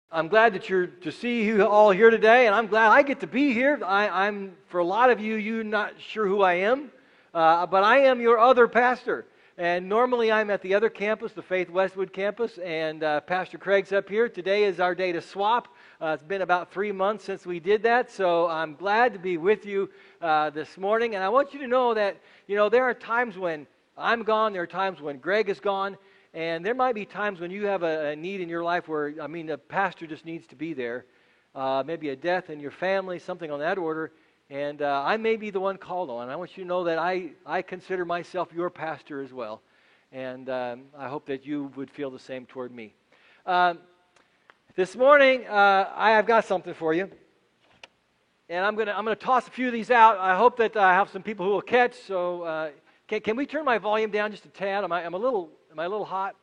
I'm glad that you're to see you all here today, and I'm glad I get to be here. I'm for a lot of you, you're not sure who I am, but I am your other pastor. And normally I'm at the other campus, the Faith Westwood campus, and Pastor Craig's up here. Today is our day to swap. It's been about 3 months since we did that, so I'm glad to be with you this morning. And I want you to know that, there are times when I'm gone, there are times when Greg is gone, and there might be times when you have a need in your life where, the pastor just needs to be there. Maybe a death in your family, something on that order. And I may be the one called on. I want you to know that I consider myself your pastor as well. And I hope that you would feel the same toward me. This morning, I have got something for you. And I'm gonna toss a few of these out. I hope that I have some people who will catch. So can we turn my volume down just a tad? Am I a little hot?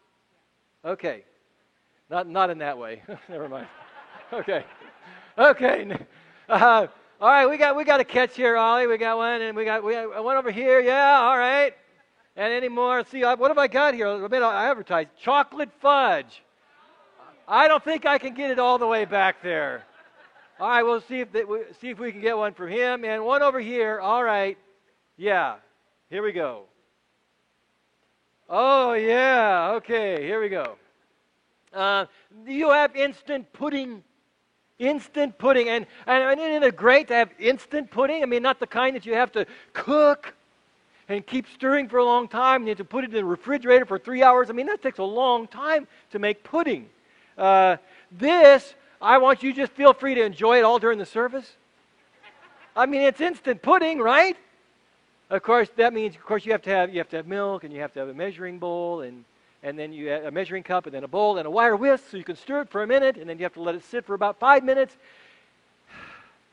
Okay. Not in that way. Never mind. Okay. All right, we got a catch here, Ollie. We got one, and we got one over here. Yeah, all right. And any more? Let's see, what have I got here? A bit I advertised chocolate fudge. I don't think I can get it all the way back there. All right, we'll see if we can get one from him, and one over here. All right. Yeah. Here we go. Oh, yeah. Okay, here we go. Do you have instant pudding? Instant pudding. And isn't it great to have instant pudding? Not the kind that you have to cook and keep stirring for a long time, and you have to put it in the refrigerator for 3 hours. That takes a long time to make pudding. This, I want you to just feel free to enjoy it all during the service. It's instant pudding, right? Of course, that means, you have to have milk, and you have to have a measuring bowl, and then you have a measuring cup, and then a bowl, and a wire whisk, so you can stir it for a minute, and then you have to let it sit for about 5 minutes.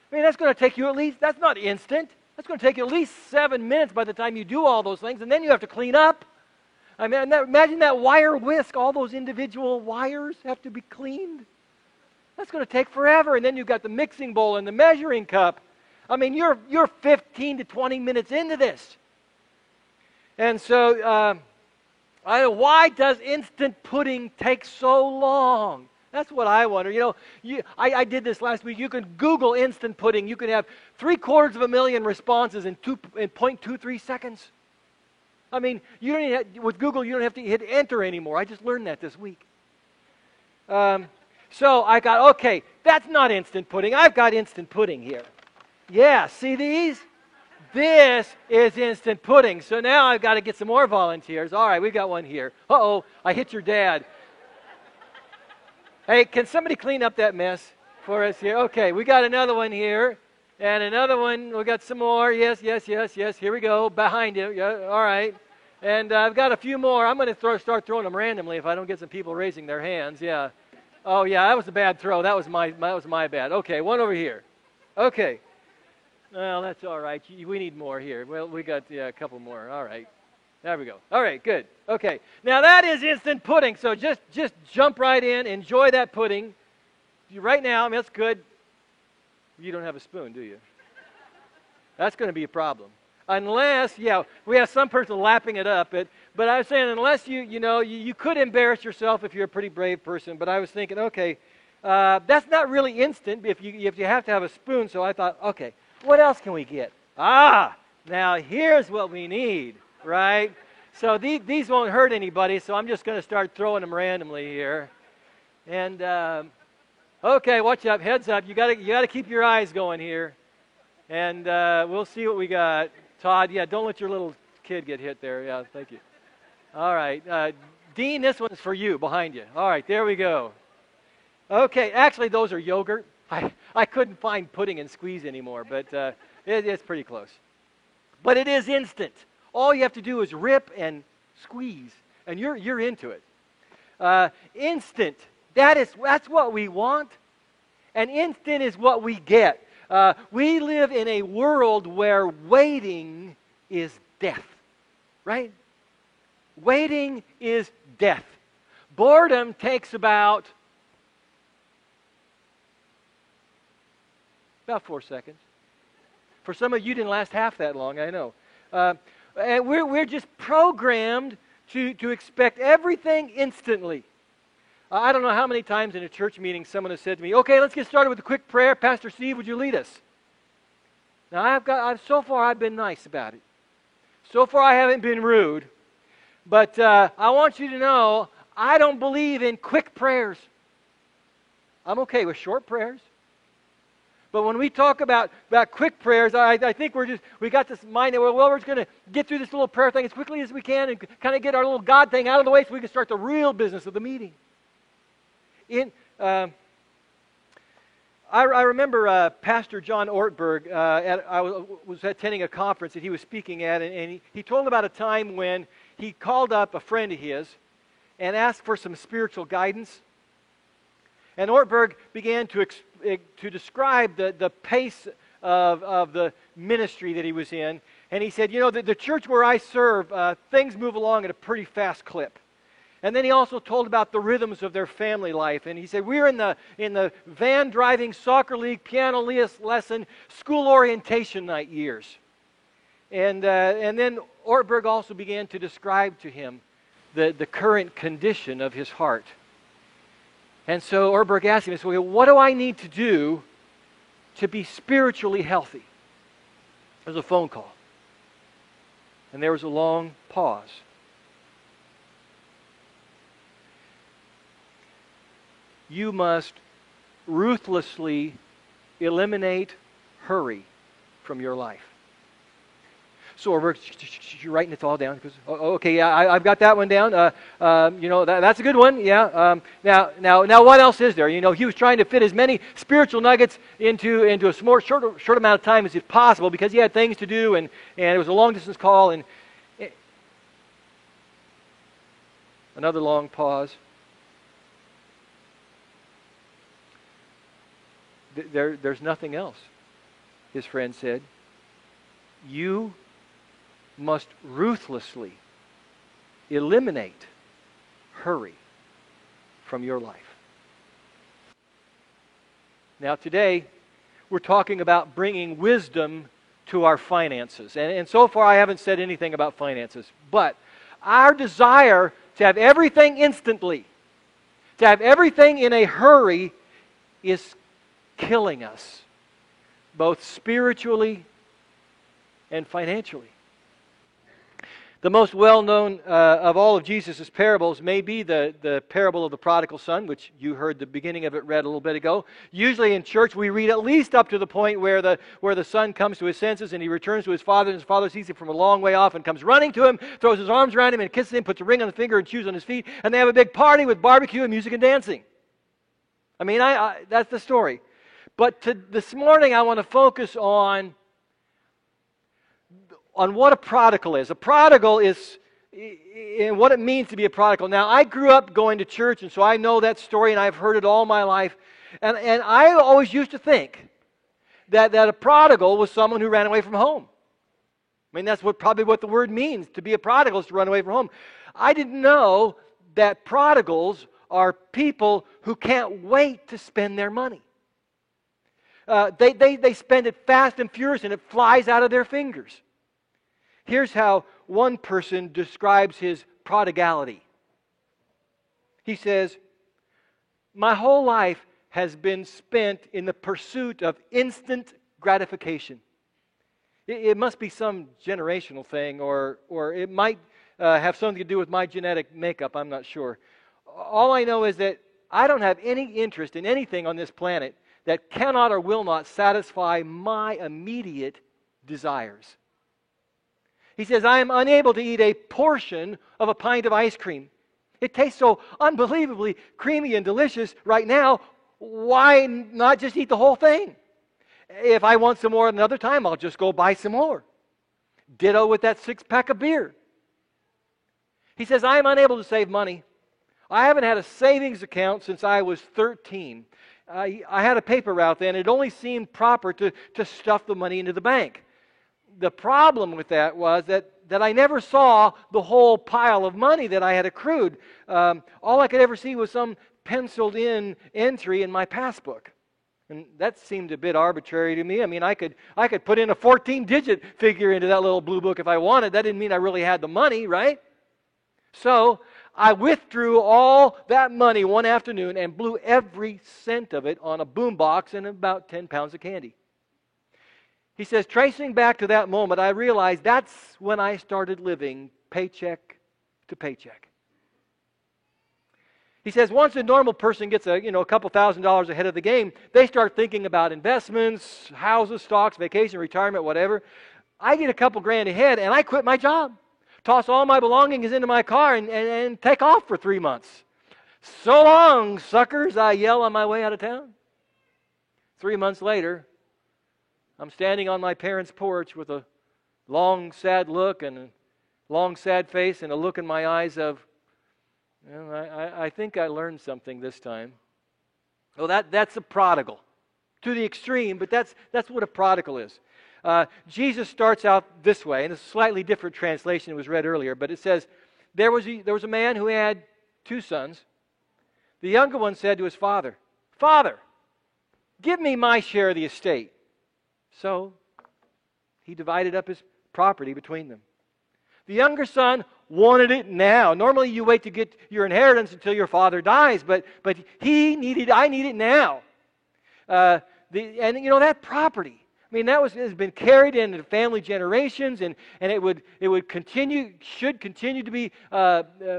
That's going to take you that's not instant. That's going to take you at least 7 minutes by the time you do all those things, and then you have to clean up. Imagine that wire whisk. All those individual wires have to be cleaned. That's going to take forever, and then you've got the mixing bowl and the measuring cup. You're 15 to 20 minutes into this. And so, why does instant pudding take so long? That's what I wonder. I did this last week. You can Google instant pudding. You can have 750,000 responses in 0.23 seconds. You don't even with Google, you don't have to hit enter anymore. I just learned that this week. So I got, okay, that's not instant pudding. I've got instant pudding here. Yeah, see these? This is instant pudding. So now I've got to get some more volunteers. All right, we've got one here. Uh-oh, I hit your dad. Hey, can somebody clean up that mess for us here? Okay, we got another one here. And another one. We got some more. Yes. Here we go. Behind you. Yeah, all right. And I've got a few more. I'm going to start throwing them randomly if I don't get some people raising their hands. Yeah. Oh, yeah, that was a bad throw. That was my bad. Okay, one over here. Okay. Well, that's all right. We need more here. Well, we got a couple more. All right. There we go. All right, good. Okay. Now, that is instant pudding, so just jump right in. Enjoy that pudding. Right now, that's good. You don't have a spoon, do you? That's going to be a problem. Unless, we have some person lapping it up. But I was saying, unless you could embarrass yourself if you're a pretty brave person. But I was thinking, okay, that's not really instant if you have to have a spoon. So I thought, okay, what else can we get? Now here's what we need, right? So these won't hurt anybody, so I'm just going to start throwing them randomly here. And, okay, watch out, heads up. You got to keep your eyes going here. And we'll see what we got. Todd, don't let your little kid get hit there. Yeah, thank you. All right. Dean, this one's for you, behind you. All right, there we go. Okay, actually, those are yogurt. I couldn't find pudding and squeeze anymore, but it's pretty close. But it is instant. All you have to do is rip and squeeze, and you're into it. Instant. That's what we want, and instant is what we get. We live in a world where waiting is death, right? Waiting is death. Boredom takes about 4 seconds. For some of you, didn't last half that long, I know. And we're just programmed to expect everything instantly. I don't know how many times in a church meeting someone has said to me, okay, let's get started with a quick prayer. Pastor Steve, would you lead us? Now, so far I've been nice about it. So far I haven't been rude. But I want you to know, I don't believe in quick prayers. I'm okay with short prayers. But when we talk about quick prayers, I think we got this mind that, well, we're just going to get through this little prayer thing as quickly as we can and kind of get our little God thing out of the way so we can start the real business of the meeting. I remember Pastor John Ortberg, I was attending a conference that he was speaking at, and he told about a time when he called up a friend of his and asked for some spiritual guidance. And Ortberg began to describe the pace of the ministry that he was in. And he said, the church where I serve, things move along at a pretty fast clip. And then he also told about the rhythms of their family life. And he said, we're in the van driving, soccer league, piano lesson, school orientation night years. And then Ortberg also began to describe to him the current condition of his heart. And so Ortberg asked him, so what do I need to do to be spiritually healthy? There was a phone call. And there was a long pause. You must ruthlessly eliminate hurry from your life. So Ortberg, you're writing it all down. He goes, okay, yeah, I've got that one down. That's a good one. Yeah. Now, what else is there? He was trying to fit as many spiritual nuggets into a short amount of time as possible because he had things to do, and it was a long distance call. And another long pause. There's nothing else, his friend said. You must ruthlessly eliminate hurry from your life. Now today, we're talking about bringing wisdom to our finances. And so far I haven't said anything about finances. But our desire to have everything instantly, to have everything in a hurry, is killing us, both spiritually and financially. The most well-known of all of Jesus' parables may be the parable of the prodigal son, which you heard the beginning of it read a little bit ago. Usually in church we read at least up to the point where the son comes to his senses and he returns to his father, and his father sees him from a long way off and comes running to him, throws his arms around him and kisses him, puts a ring on the finger and shoes on his feet, and they have a big party with barbecue and music and dancing. I mean, that's the story. But this morning I want to focus on what a prodigal is. A prodigal is, and what it means to be a prodigal. Now, I grew up going to church, and so I know that story, and I've heard it all my life. And I always used to think that a prodigal was someone who ran away from home. I mean, that's probably what the word means. To be a prodigal is to run away from home. I didn't know that prodigals are people who can't wait to spend their money. They spend it fast and furious, and it flies out of their fingers. Here's how one person describes his prodigality. He says, my whole life has been spent in the pursuit of instant gratification. It must be some generational thing, or it might have something to do with my genetic makeup, I'm not sure. All I know is that I don't have any interest in anything on this planet that cannot or will not satisfy my immediate desires. He says, I am unable to eat a portion of a pint of ice cream. It tastes so unbelievably creamy and delicious right now. Why not just eat the whole thing? If I want some more another time, I'll just go buy some more. Ditto with that 6-pack of beer. He says, I am unable to save money. I haven't had a savings account since I was 13. I had a paper route then. It only seemed proper to stuff the money into the bank. The problem with that was that I never saw the whole pile of money that I had accrued. All I could ever see was some penciled-in entry in my passbook. And that seemed a bit arbitrary to me. I mean, I could put in a 14-digit figure into that little blue book if I wanted. That didn't mean I really had the money, right? So I withdrew all that money one afternoon and blew every cent of it on a boombox and about 10 pounds of candy. He says, tracing back to that moment, I realized that's when I started living paycheck to paycheck. He says once a normal person gets a couple $1,000s ahead of the game, they start thinking about investments, houses, stocks, vacation, retirement, whatever. I get a couple grand ahead and I quit my job. Toss all my belongings into my car and take off for 3 months. So long, suckers, I yell on my way out of town. 3 months later, I'm standing on my parents' porch with a long, sad look and a long, sad face and a look in my eyes of, well, I think I learned something this time. Well, that's a prodigal. To the extreme, but that's what a prodigal is. Jesus starts out this way, and it's a slightly different translation that was read earlier, but it says, there was a man who had 2 sons. The younger one said to his father, Father, give me my share of the estate. So he divided up his property between them. The younger son wanted it now. Normally you wait to get your inheritance until your father dies, but I need it now. That property, I mean, has been carried into family generations, and it should continue to be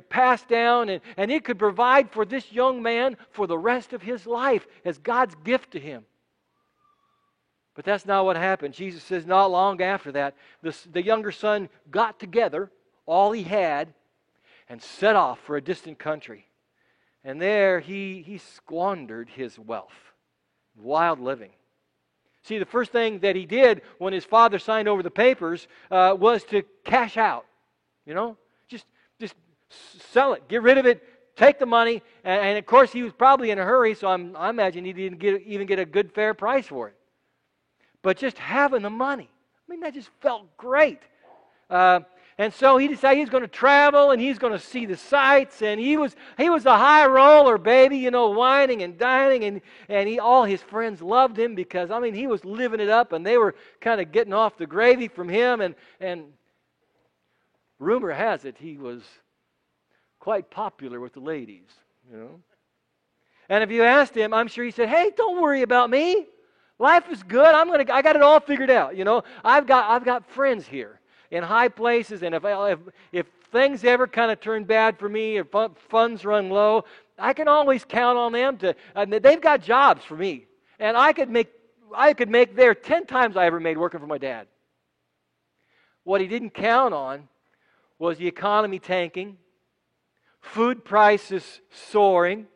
passed down, and it could provide for this young man for the rest of his life as God's gift to him. But that's not what happened. Jesus says not long after that, the younger son got together all he had and set off for a distant country. And there he squandered his wealth. Wild living. See, the first thing that he did when his father signed over the papers was to cash out. Just sell it, get rid of it, take the money. And of course, he was probably in a hurry, so I imagine he didn't even get a good, fair price for it. But just having the money, that just felt great. And so he decided he's going to travel and he's going to see the sights. And he was a high roller, baby, whining and dining. And all his friends loved him because, he was living it up. And they were kind of getting off the gravy from him. And rumor has it he was quite popular with the ladies, And if you asked him, I'm sure he said, hey, don't worry about me. Life is good. I got it all figured out. I've got friends here in high places, and if things ever kind of turn bad for me, if funds run low, I can always count on them they've got jobs for me, and I could make there 10 times I ever made working for my dad. What he didn't count on was the economy tanking, food prices soaring,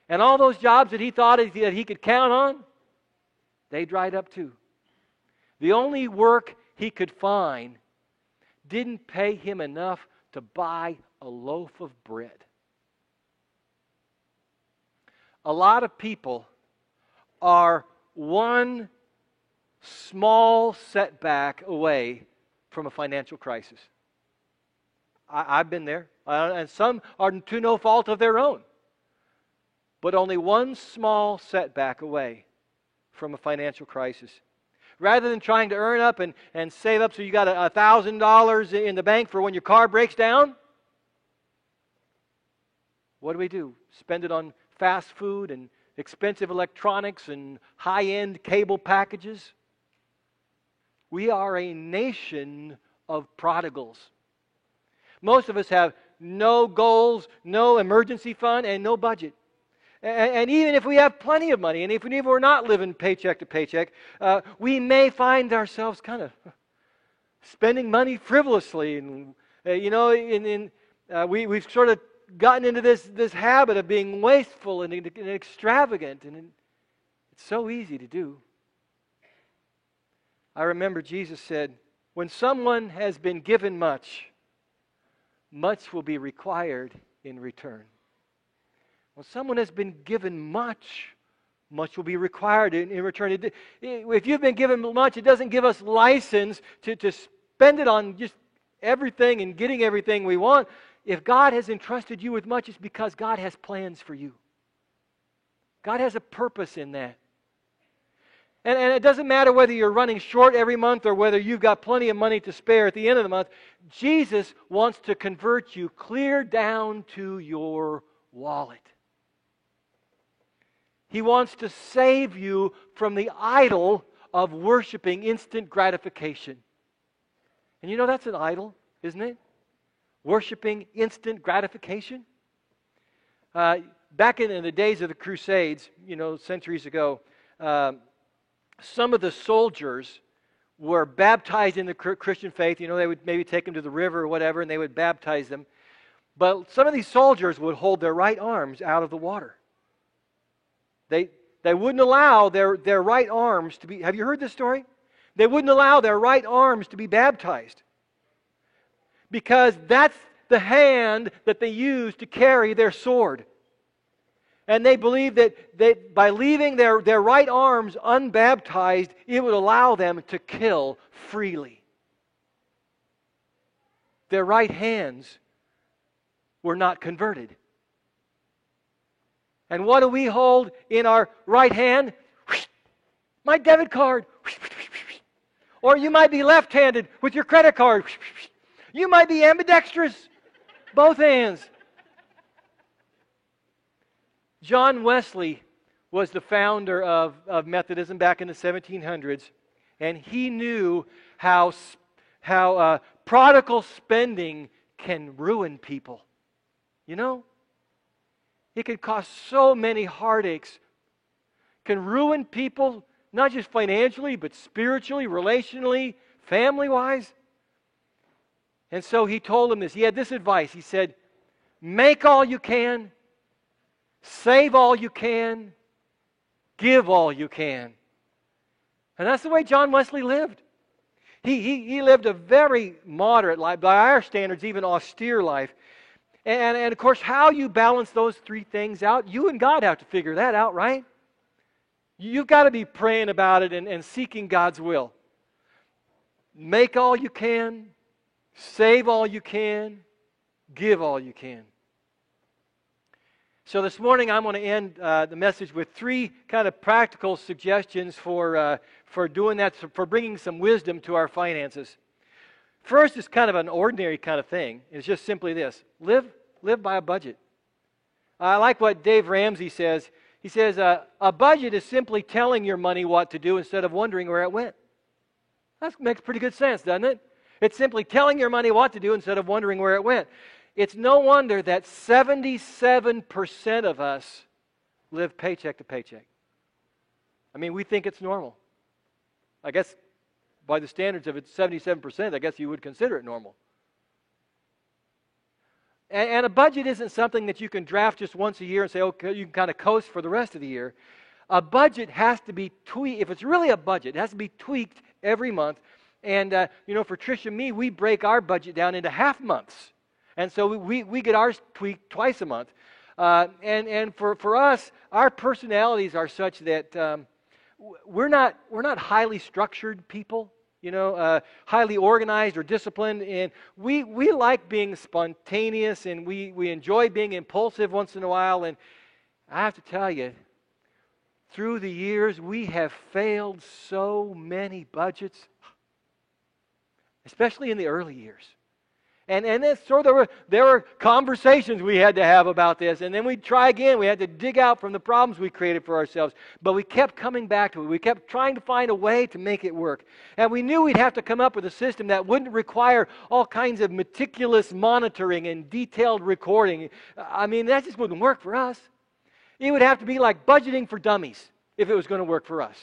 and all those jobs that he thought that he could count on, they dried up too. The only work he could find didn't pay him enough to buy a loaf of bread. A lot of people are one small setback away from a financial crisis. I've been there, and some are to no fault of their own, but only one small setback away from a financial crisis. Rather than trying to earn up and save up so you got $1,000 in the bank for when your car breaks down, what do? Spend it on fast food and expensive electronics and high-end cable packages? We are a nation of prodigals. Most of us have no goals, no emergency fund, and no budget. And even if we have plenty of money, and if we're not living paycheck to paycheck, we may find ourselves kind of spending money frivolously. And we've sort of gotten into this habit of being wasteful and extravagant, and it's so easy to do. I remember Jesus said, when someone has been given much, much will be required in return. When someone has been given much, much will be required in return. If you've been given much, it doesn't give us license to spend it on just everything and getting everything we want. If God has entrusted you with much, it's because God has plans for you. God has a purpose in that. And it doesn't matter whether you're running short every month or whether you've got plenty of money to spare at the end of the month. Jesus wants to convert you clear down to your wallet. He wants to save you from the idol of worshiping instant gratification. And you know that's an idol, isn't it? Worshiping instant gratification. Back in the days of the Crusades, centuries ago, some of the soldiers were baptized in the Christian faith. They would maybe take them to the river or whatever, and they would baptize them. But some of these soldiers would hold their right arms out of the water. They wouldn't allow their right arms to be... Have you heard this story? They wouldn't allow their right arms to be baptized, because that's the hand that they used to carry their sword. And they believed that by leaving their right arms unbaptized, it would allow them to kill freely. Their right hands were not converted. And what do we hold in our right hand? My debit card. Or you might be left-handed with your credit card. You might be ambidextrous. Both hands. John Wesley was the founder of Methodism back in the 1700s, and he knew how prodigal spending can ruin people. It can cause so many heartaches. Can ruin people, not just financially, but spiritually, relationally, family-wise. And so he told them this. He had this advice. He said, make all you can, save all you can, give all you can. And that's the way John Wesley lived. He lived a very moderate life, by our standards, even austere life. And of course, how you balance those three things out, you and God have to figure that out, right? You've got to be praying about it and seeking God's will. Make all you can, save all you can, give all you can. So this morning I'm going to end the message with three kind of practical suggestions for doing that, for bringing some wisdom to our finances. First is kind of an ordinary kind of thing. It's just simply this: live by a budget. I like what Dave Ramsey says. He says a budget is simply telling your money what to do instead of wondering where it went. That makes pretty good sense, doesn't it? It's simply telling your money what to do instead of wondering where it went. It's no wonder that 77% of us live paycheck to paycheck. I mean, we think it's normal. I guess by the standards of it's 77%, I guess you would consider it normal. And a budget isn't something that you can draft just once a year and say, okay, you can kind of coast for the rest of the year. A budget has to be tweaked. If it's really a budget, it has to be tweaked every month. And, for Trish and me, we break our budget down into half months. And so we get ours tweaked twice a month. And for us, our personalities are such that we're not highly structured people, highly organized or disciplined. And we like being spontaneous, and we enjoy being impulsive once in a while. And I have to tell you, through the years, we have failed so many budgets, especially in the early years. And then there were conversations we had to have about this, and then we'd try again. We had to dig out from the problems we created for ourselves. But we kept coming back to it. We kept trying to find a way to make it work. And we knew we'd have to come up with a system that wouldn't require all kinds of meticulous monitoring and detailed recording. I mean, that just wouldn't work for us. It would have to be like budgeting for dummies if it was going to work for us.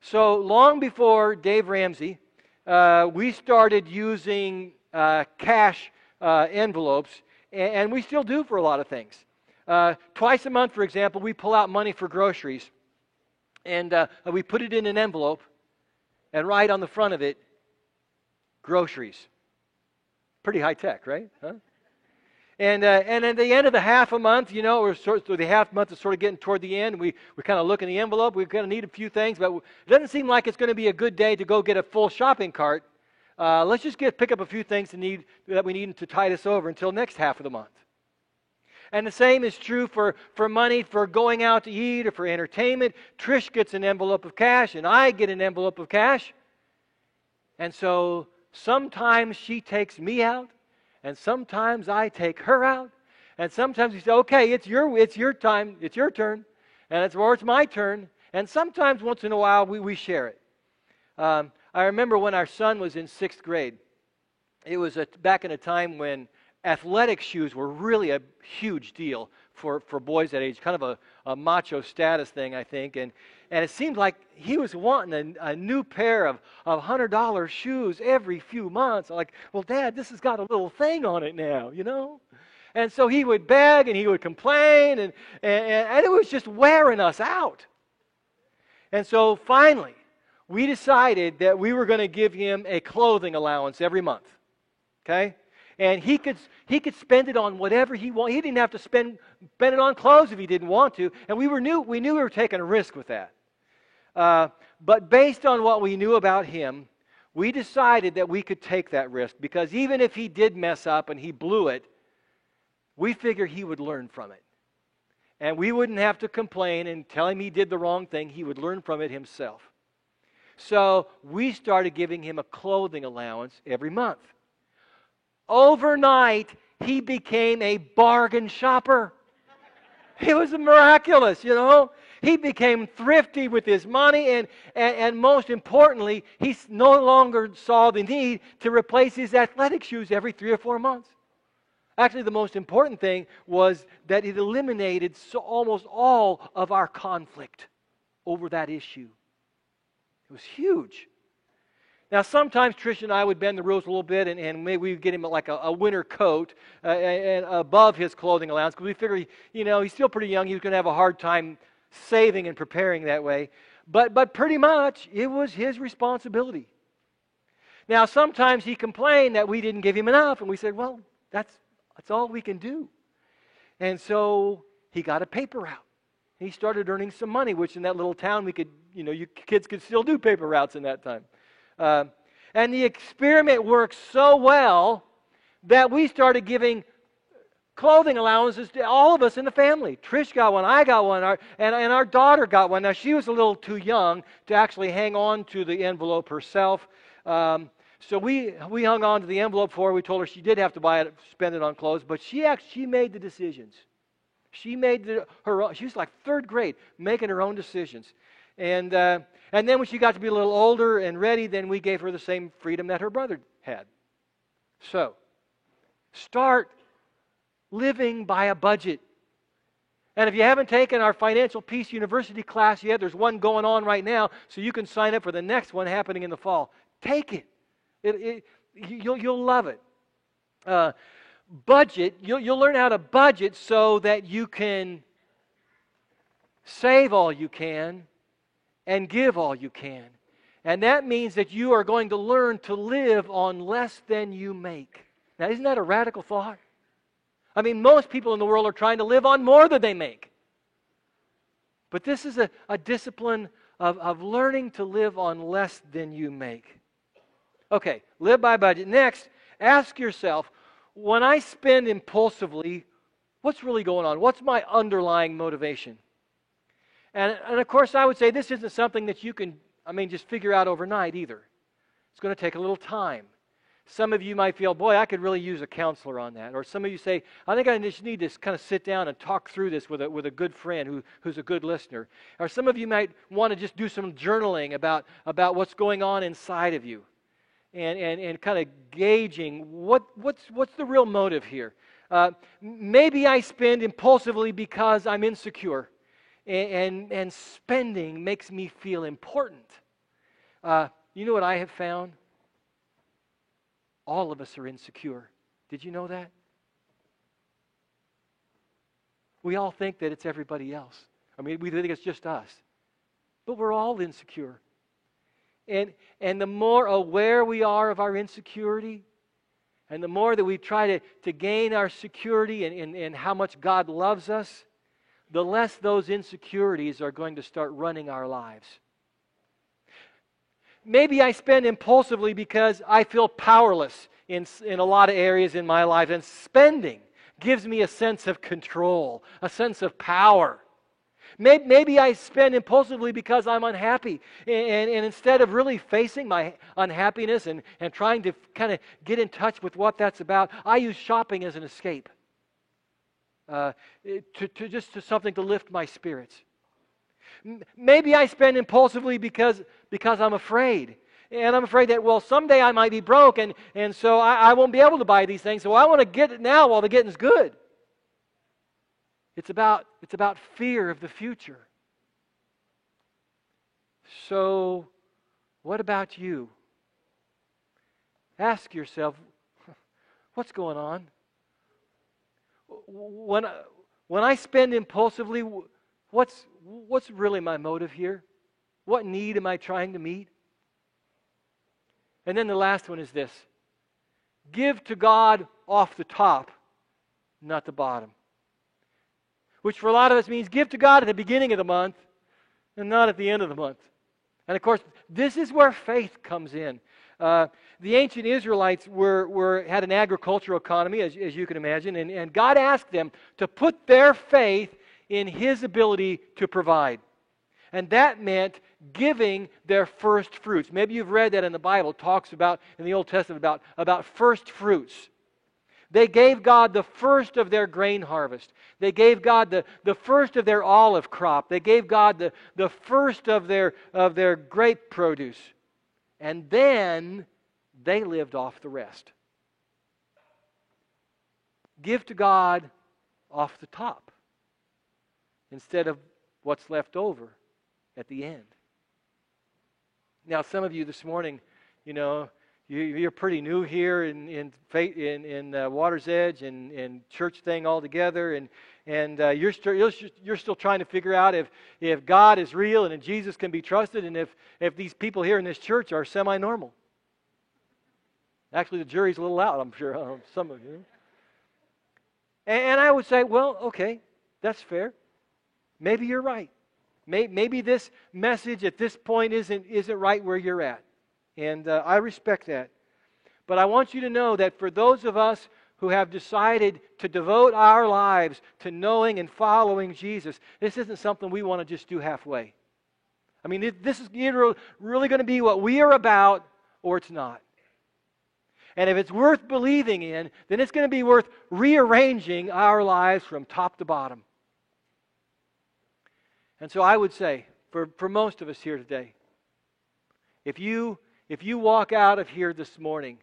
So long before Dave Ramsey, we started using cash envelopes, and we still do for a lot of things. Twice a month, for example, we pull out money for groceries, and we put it in an envelope, and write on the front of it, groceries. Pretty high tech, right? Huh? And at the end of the half a month, the half month is sort of getting toward the end. We kind of look in the envelope. We kind of need a few things, but it doesn't seem like it's going to be a good day to go get a full shopping cart. Let's just pick up a few things that we need to tide us over until next half of the month. And the same is true for money for going out to eat or for entertainment. Trish gets an envelope of cash and I get an envelope of cash. And so sometimes she takes me out and sometimes I take her out. And sometimes we say, okay, it's your time, it's your turn. And it's my turn. And sometimes once in a while we share it. I remember when our son was in 6th grade. It was back in a time when athletic shoes were really a huge deal for boys that age, kind of a macho status thing, I think. And it seemed like he was wanting a new pair of $100 shoes every few months. I'm like, well, Dad, this has got a little thing on it now, you know? And so he would beg and he would complain, and it was just wearing us out. And so finally, we decided that we were going to give him a clothing allowance every month. Okay? And he could spend it on whatever he wanted. He didn't have to spend it on clothes if he didn't want to. And we knew we were taking a risk with that. But based on what we knew about him, we decided that we could take that risk, because even if he did mess up and he blew it, we figured he would learn from it. And we wouldn't have to complain and tell him he did the wrong thing. He would learn from it himself. So we started giving him a clothing allowance every month. Overnight, he became a bargain shopper. It was miraculous, you know. He became thrifty with his money, and most importantly, he no longer saw the need to replace his athletic shoes every 3 or 4 months. Actually, the most important thing was that it eliminated almost all of our conflict over that issue. It was huge. Now, sometimes Trish and I would bend the rules a little bit, and maybe we'd get him like a winter coat and above his clothing allowance, because we figured, he's still pretty young. He was going to have a hard time saving and preparing that way. But pretty much, it was his responsibility. Now, sometimes he complained that we didn't give him enough, and we said, well, that's all we can do. And so he got a paper route. He started earning some money, which in that little town we could, you kids could still do paper routes in that time. And the experiment worked so well that we started giving clothing allowances to all of us in the family. Trish got one, I got one, and our daughter got one. Now, she was a little too young to actually hang on to the envelope herself. So we hung on to the envelope for her. We told her she did have to buy it, spend it on clothes, but she made the decisions. She made her own. She was like 3rd grade, making her own decisions. And then when she got to be a little older and ready, then we gave her the same freedom that her brother had. So, start living by a budget. And if you haven't taken our Financial Peace University class yet, there's one going on right now, so you can sign up for the next one happening in the fall. Take it. You'll love it. Budget. You'll learn how to budget so that you can save all you can and give all you can. And that means that you are going to learn to live on less than you make. Now, isn't that a radical thought? I mean, most people in the world are trying to live on more than they make. But this is a discipline of learning to live on less than you make. Okay, live by budget. Next, ask yourself, when I spend impulsively, what's really going on? What's my underlying motivation? And of course, I would say this isn't something that you can, just figure out overnight either. It's going to take a little time. Some of you might feel, boy, I could really use a counselor on that. Or some of you say, I think I just need to kind of sit down and talk through this with a good friend who's a good listener. Or some of you might want to just do some journaling about what's going on inside of you. And kind of gauging what's the real motive here. Maybe I spend impulsively because I'm insecure. And spending makes me feel important. You know what I have found? All of us are insecure. Did you know that? We all think that it's everybody else. We think it's just us. But we're all insecure. And the more aware we are of our insecurity, and the more that we try to gain our security and how much God loves us, the less those insecurities are going to start running our lives. Maybe I spend impulsively because I feel powerless in a lot of areas in my life, and spending gives me a sense of control, a sense of power. Maybe I spend impulsively because I'm unhappy. And instead of really facing my unhappiness and trying to kind of get in touch with what that's about, I use shopping as an escape. To something to lift my spirits. Maybe I spend impulsively because I'm afraid. And I'm afraid that, well, someday I might be broke, and so I won't be able to buy these things. So I want to get it now while the getting's good. It's about fear of the future. So, what about you? Ask yourself, what's going on? When I spend impulsively, what's really my motive here? What need am I trying to meet? And then the last one is this. Give to God off the top, not the bottom. Which for a lot of us means give to God at the beginning of the month and not at the end of the month. And of course, this is where faith comes in. The ancient Israelites had an agricultural economy, as you can imagine, and God asked them to put their faith in His ability to provide. And that meant giving their first fruits. Maybe you've read that in the Bible. It talks about, in the Old Testament, about first fruits. They gave God the first of their grain harvest. They gave God the first of their olive crop. They gave God the first of their grape produce. And then they lived off the rest. Give to God off the top instead of what's left over at the end. Now, some of you this morning, you're pretty new here in Water's Edge and church thing altogether, and you're still trying to figure out if God is real and if Jesus can be trusted, and if these people here in this church are semi-normal. Actually, the jury's a little out, I'm sure, on some of you. And I would say, well, okay, that's fair. Maybe you're right. Maybe this message at this point isn't right where you're at. And I respect that. But I want you to know that for those of us who have decided to devote our lives to knowing and following Jesus, this isn't something we want to just do halfway. I mean, this is either really going to be what we are about or it's not. And if it's worth believing in, then it's going to be worth rearranging our lives from top to bottom. And so I would say, for most of us here today, if you walk out of here this morning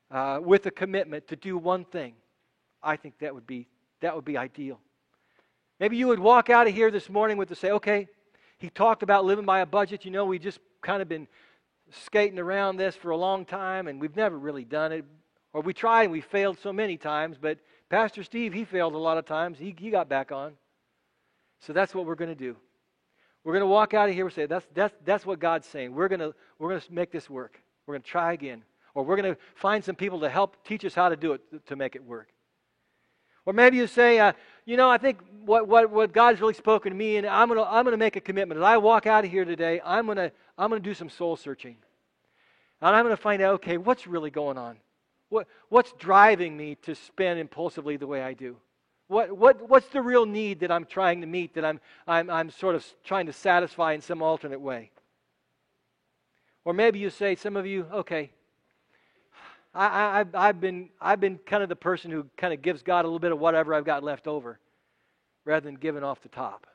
with a commitment to do one thing, I think that would be ideal. Maybe you would walk out of here this morning with to say, okay, he talked about living by a budget. We just kind of been skating around this for a long time, and we've never really done it. Or we tried and we failed so many times, but Pastor Steve, he failed a lot of times. He got back on. So that's what we're going to do. We're going to walk out of here and say, that's what God's saying. We're going to make this work. We're going to try again. Or we're going to find some people to help teach us how to do it, to make it work. Or maybe you say, I think what God's really spoken to me, and I'm going to make a commitment. As I walk out of here today, I'm going to do some soul searching. And I'm going to find out, okay, what's really going on? What's driving me to spend impulsively the way I do? What's the real need that I'm trying to meet, that I'm sort of trying to satisfy in some alternate way? Or maybe you say, some of you, okay, I've been kind of the person who kind of gives God a little bit of whatever I've got left over, rather than giving off the top.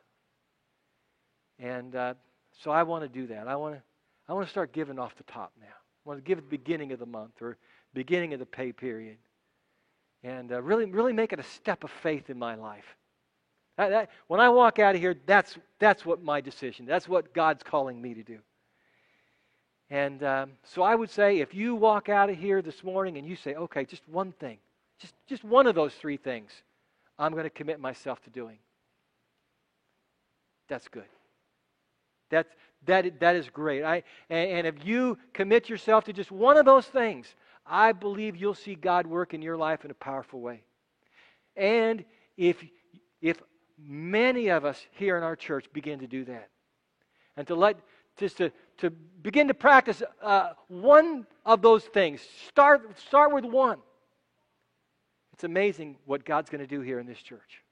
And so I want to do that. I want to start giving off the top now. I want to give at the beginning of the month or beginning of the pay period. And really make it a step of faith in my life. When I walk out of here, that's what my decision. That's what God's calling me to do. And so I would say, if you walk out of here this morning and you say, okay, just one thing, just one of those three things, I'm going to commit myself to doing. That's good. That is great. And if you commit yourself to just one of those things, I believe you'll see God work in your life in a powerful way. And if many of us here in our church begin to do that, and to begin to practice one of those things, start with one. It's amazing what God's going to do here in this church.